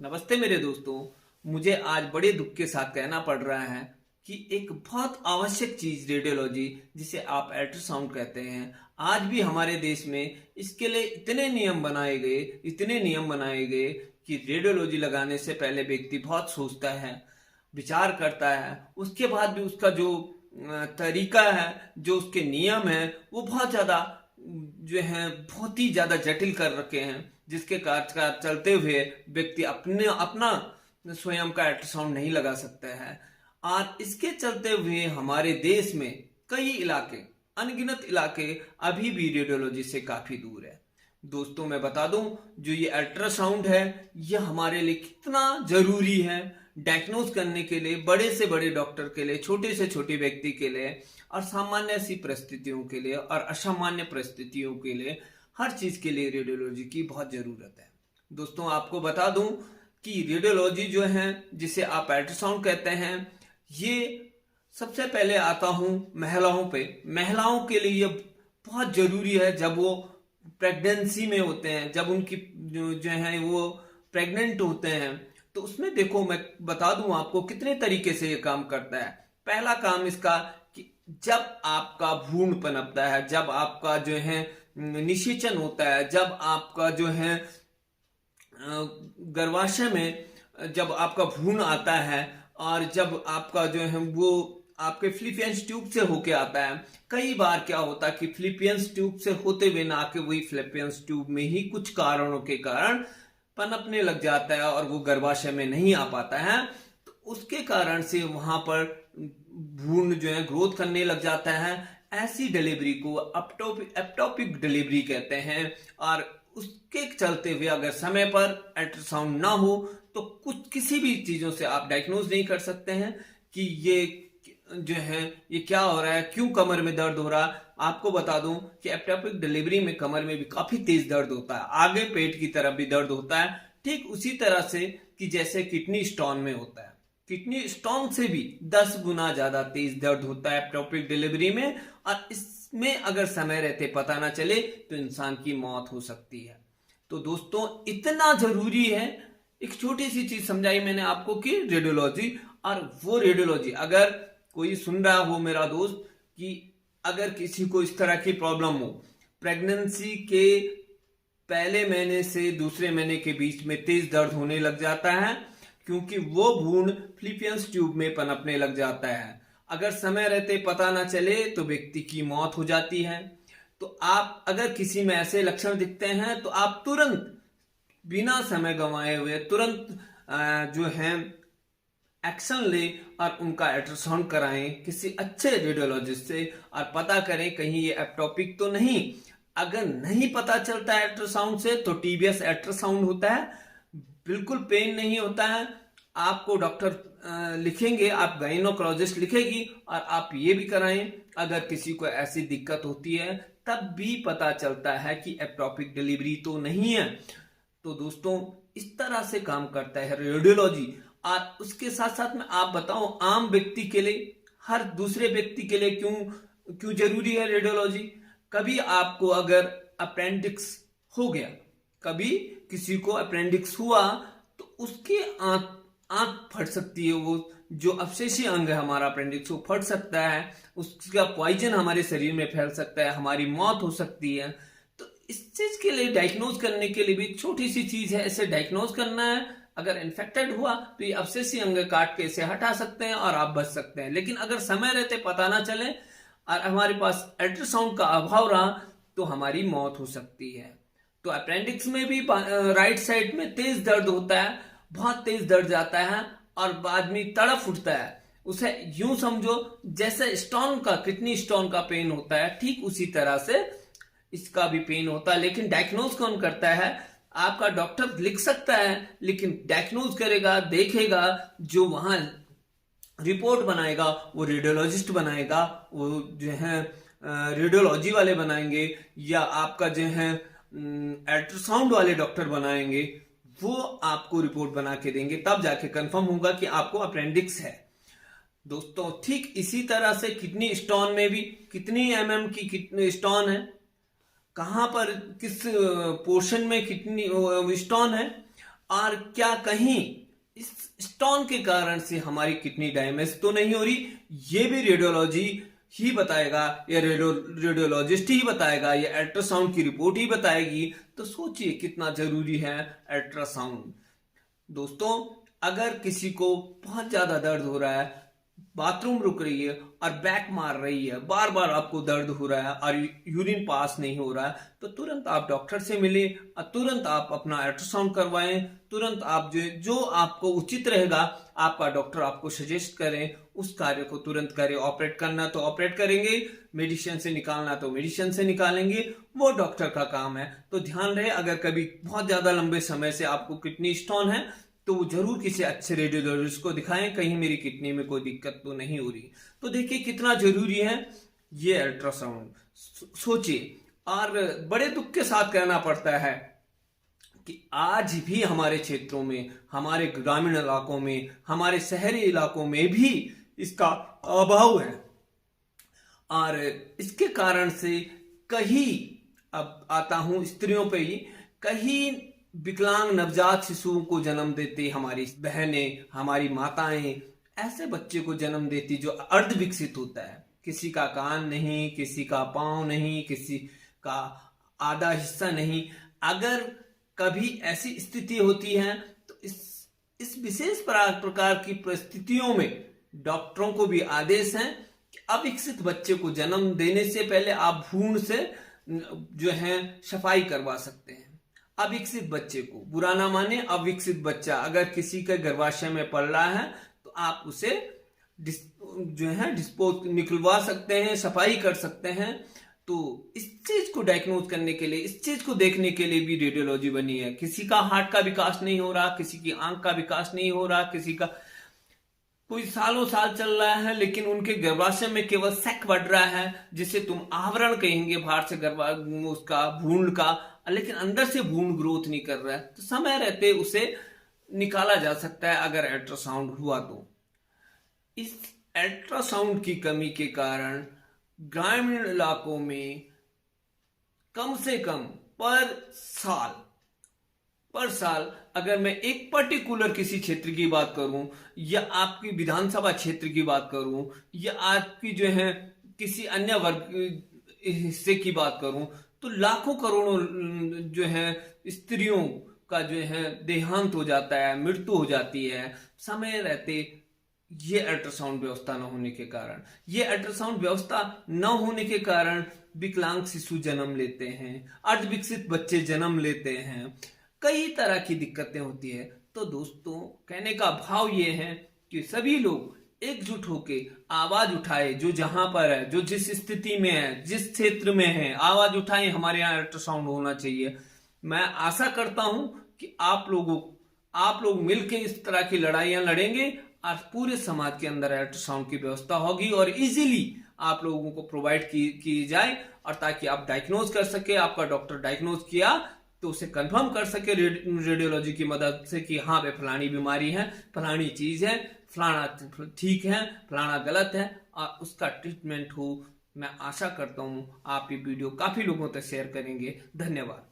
नमस्ते मेरे दोस्तों। मुझे आज बड़े दुख के साथ कहना पड़ रहा है कि एक बहुत आवश्यक चीज रेडियोलॉजी, जिसे आप अल्ट्रासाउंड कहते हैं, आज भी हमारे देश में इसके लिए इतने नियम बनाए गए कि रेडियोलॉजी लगाने से पहले व्यक्ति बहुत सोचता है, विचार करता है। उसके बाद भी उसका जो तरीका है, जो उसके नियम है, वो बहुत ज्यादा जो है बहुत ही ज्यादा जटिल कर रखे हैं, जिसके कारण चलते हुए व्यक्ति अपने अपना स्वयं का अल्ट्रासाउंड नहीं लगा सकता है। और इसके चलते हुए हमारे देश में कई इलाके, अनगिनत इलाके अभी भी रेडियोलॉजी से काफी दूर है। दोस्तों, मैं बता दूं, जो ये अल्ट्रासाउंड है, यह हमारे लिए कितना जरूरी है डायग्नोज करने के लिए, बड़े से बड़े डॉक्टर के लिए, छोटे से छोटे व्यक्ति के लिए, और सामान्य सी परिस्थितियों के लिए और असामान्य परिस्थितियों के लिए, हर चीज के लिए रेडियोलॉजी की बहुत जरूरत है। दोस्तों, आपको बता दूं कि रेडियोलॉजी जो है, जिसे आप अल्ट्रासाउंड कहते हैं, ये सबसे पहले आता हूं महिलाओं पे। महिलाओं के लिए ये बहुत जरूरी है जब वो प्रेगनेंसी में होते हैं, जब उनकी जो है वो प्रेग्नेंट होते हैं। तो उसमें देखो, मैं बता दूं आपको कितने तरीके से ये काम करता है। पहला काम इसका कि जब आपका भ्रूण पनपता है, जब आपका जो है निषेचन होता है, जब आपका जो है गर्भाशय में जब आपका भ्रूण आता है, और जब आपका जो है वो आपके फिलिपियंस ट्यूब से होके आता है। कई बार क्या होता है कि फिलिपियंस ट्यूब से होते हुए ना आके वही फिलिपियंस ट्यूब में ही कुछ कारणों के कारण पनपने लग जाता है और वो गर्भाशय में नहीं आ पाता है। तो उसके कारण से वहां पर भ्रूण जो है ग्रोथ करने लग जाता है। ऐसी डिलीवरी को एप्टोपिक डिलीवरी कहते हैं। और उसके चलते हुए अगर समय पर अल्ट्रासाउंड ना हो तो कुछ किसी भी चीजों से आप डायग्नोज नहीं कर सकते हैं कि ये जो है ये क्या हो रहा है, क्यों कमर में दर्द हो रहा है। आपको बता दूं कि एप्टोपिक डिलीवरी में कमर में भी काफी तेज दर्द होता है, आगे पेट की तरफ भी दर्द होता है, ठीक उसी तरह से कि जैसे किडनी स्टोन में होता है। किडनी स्टोन से भी 10 गुना ज्यादा तेज दर्द होता है एप्टोपिक डिलीवरी में। और इसमें अगर समय रहते पता ना चले तो इंसान की मौत हो सकती है। तो दोस्तों, इतना जरूरी है। एक छोटी सी चीज समझाई मैंने आपको कि रेडियोलॉजी, और वो रेडियोलॉजी अगर कोई सुन रहा हो मेरा दोस्त, कि अगर किसी को इस तरह की प्रॉब्लम हो, प्रेगनेंसी के पहले महीने से दूसरे महीने के बीच में तेज दर्द होने लग जाता है, क्योंकि वो भ्रूण फिलिपियंस ट्यूब में पनपने लग जाता है। अगर समय रहते पता ना चले तो व्यक्ति की मौत हो जाती है। तो आप अगर किसी में ऐसे लक्षण दिखते हैं तो आप तुरंत बिना समय गंवाए हुए तुरंत जो है एक्शन ले और उनका अल्ट्रासाउंड कराएं किसी अच्छे रेडियोलॉजिस्ट से, और पता करें कहीं ये एप्टोपिक तो नहीं। अगर नहीं पता चलता है अल्ट्रासाउंड से तो टीबीएस अल्ट्रासाउंड होता है, बिल्कुल पेन नहीं होता है। आपको डॉक्टर लिखेंगे, आप गाइनोकोलॉजिस्ट लिखेगी, और आप ये भी कराएं। अगर किसी को ऐसी दिक्कत होती है तब भी पता चलता है कि एप्टोपिक डिलीवरी तो नहीं है। तो दोस्तों, इस तरह से काम करता है रेडियोलॉजी। और उसके साथ साथ में आप बताओ, आम व्यक्ति के लिए, हर दूसरे व्यक्ति के लिए क्यों क्यों जरूरी है रेडियोलॉजी। कभी आपको अगर अपेंडिक्स हो गया, कभी किसी को अपेंडिक्स हुआ, तो उसके आंत फट सकती है। वो जो अवशेषी अंग है हमारा अपेंडिक्स, वो फट सकता है, उसका पॉइजन हमारे शरीर में फैल सकता है, हमारी मौत हो सकती है। तो इस चीज के लिए डायग्नोज करने के लिए भी छोटी सी चीज है, इसे डायग्नोज करना है। अगर इन्फेक्टेड हुआ तो ये अवशेषी अंग काट के इसे हटा सकते हैं और आप बच सकते हैं। लेकिन अगर समय रहते पता ना चले और हमारे पास अल्ट्रासाउंड का अभाव रहा तो हमारी मौत हो सकती है। तो अपेंडिक्स में भी राइट साइड में तेज दर्द होता है, बहुत तेज दर्द जाता है, और आदमी तड़प उठता है। उसे यूं समझो जैसे स्टोन का, किडनी स्टोन का पेन होता है, ठीक उसी तरह से इसका भी पेन होता है। लेकिन डायग्नोज कौन करता है? आपका डॉक्टर लिख सकता है, लेकिन डायग्नोज करेगा, देखेगा, जो वहां रिपोर्ट बनाएगा वो रेडियोलॉजिस्ट बनाएगा, वो जो है रेडियोलॉजी वाले बनाएंगे, या आपका जो है अल्ट्रासाउंड वाले डॉक्टर बनाएंगे। वो आपको रिपोर्ट बना के देंगे, तब जाके कंफर्म होगा कि आपको अपेंडिक्स है। दोस्तों, ठीक इसी तरह से किडनी स्टोन में भी कितनी एमएम की किडनी स्टोन है, कहां पर किस पोर्शन में किडनी स्टोन है, और क्या कहीं इस स्टोन के कारण से हमारी किडनी डैमेज तो नहीं हो रही, ये भी रेडियोलॉजी ही बताएगा, या रेडियोलॉजिस्ट ही बताएगा, या अल्ट्रासाउंड की रिपोर्ट ही बताएगी। तो सोचिए कितना जरूरी है अल्ट्रासाउंड। दोस्तों, अगर किसी को बहुत ज्यादा दर्द हो रहा है, बाथरूम रुक रही है और बैक मार रही है, बार बार आपको दर्द हो रहा है और यूरिन पास नहीं हो रहा है, तो तुरंत आप डॉक्टर से मिलें और तुरंत आप अपना अल्ट्रासाउंड करवाएं। तुरंत आप जो आपको उचित रहेगा, आपका डॉक्टर आपको सजेस्ट करें, उस कार्य को तुरंत करें। ऑपरेट करना तो ऑपरेट करेंगे, मेडिसिन से निकालना तो मेडिसिन से निकालेंगे, वो डॉक्टर का काम है। तो ध्यान रहे, अगर कभी बहुत ज्यादा लंबे समय से आपको किडनी स्टोन है तो जरूर किसी अच्छे रेडियोलॉजिस्ट को दिखाएं, कहीं मेरी किडनी में कोई दिक्कत तो नहीं हो रही। तो देखिए कितना जरूरी है ये अल्ट्रासाउंड। सोचिए, और बड़े दुख के साथ कहना पड़ता है कि आज भी हमारे क्षेत्रों में, हमारे ग्रामीण इलाकों में, हमारे शहरी इलाकों में भी इसका अभाव है। और इसके कारण से कहीं, अब आता हूं स्त्रियों पे ही, कहीं विकलांग नवजात शिशुओं को जन्म देती हमारी बहनें, हमारी माताएं, ऐसे बच्चे को जन्म देती जो अर्ध विकसित होता है। किसी का कान नहीं, किसी का पांव नहीं, किसी का आधा हिस्सा नहीं। अगर कभी ऐसी स्थिति होती है तो इस विशेष प्रकार की परिस्थितियों में डॉक्टरों को भी आदेश है कि अविकसित बच्चे को जन्म देने से पहले आप भ्रूण से जो है सफाई करवा सकते हैं। अविकसित बच्चे को, बुरा ना माने, अविकसित बच्चा अगर किसी के गर्भाशय में पल रहा है तो आप उसे जो है डिस्पोज निकलवा सकते हैं, सफाई कर सकते हैं। तो इस चीज को डायग्नोज करने के लिए, इस चीज को देखने के लिए भी रेडियोलॉजी बनी है। किसी का हार्ट का विकास नहीं हो रहा, किसी की आंख का विकास नहीं हो रहा, किसी का कोई सालों साल चल रहा है लेकिन उनके गर्भाशय में केवल सैक बढ़ रहा है, जिसे तुम आवरण कहेंगे बाहर से उसका भ्रूण का, लेकिन अंदर से भ्रूण ग्रोथ नहीं कर रहा है, तो समय रहते उसे निकाला जा सकता है अगर अल्ट्रासाउंड हुआ तो। इस अल्ट्रासाउंड की कमी के कारण ग्रामीण इलाकों में कम से कम पर साल अगर मैं एक पर्टिकुलर किसी क्षेत्र की बात करूं, या आपकी विधानसभा क्षेत्र की बात करूं, या आपकी जो है किसी अन्य वर्ग हिस्से की बात करूं, तो लाखों करोड़ों जो है स्त्रियों का जो है देहांत हो जाता है, मृत्यु हो जाती है समय रहते, ये अल्ट्रासाउंड व्यवस्था न होने के कारण। ये अल्ट्रासाउंड व्यवस्था न होने के कारण विकलांग शिशु जन्म लेते हैं, अर्धविकसित बच्चे जन्म लेते हैं, कई तरह की दिक्कतें होती है। तो दोस्तों, कहने का भाव ये है कि सभी लोग एकजुट होके आवाज उठाए, जो जहां पर है, जो जिस स्थिति में है, जिस क्षेत्र में है, आवाज उठाए, हमारे यहाँ अल्ट्रासाउंड होना चाहिए। मैं आशा करता हूं कि आप लोग मिलके इस तरह की लड़ाइयां लड़ेंगे और पूरे समाज के अंदर अल्ट्रासाउंड की व्यवस्था होगी और इजीली आप लोगों को प्रोवाइड की जाए, और ताकि आप डायग्नोज कर सके, आपका डॉक्टर डायग्नोज किया तो उसे कंफर्म कर सके रेडियोलॉजी की मदद से कि हाँ भाई फलानी बीमारी है, फलानी चीज है, फलाना ठीक है, फलाना गलत है, और उसका ट्रीटमेंट हो। मैं आशा करता हूँ आप ये वीडियो काफी लोगों तक शेयर करेंगे। धन्यवाद।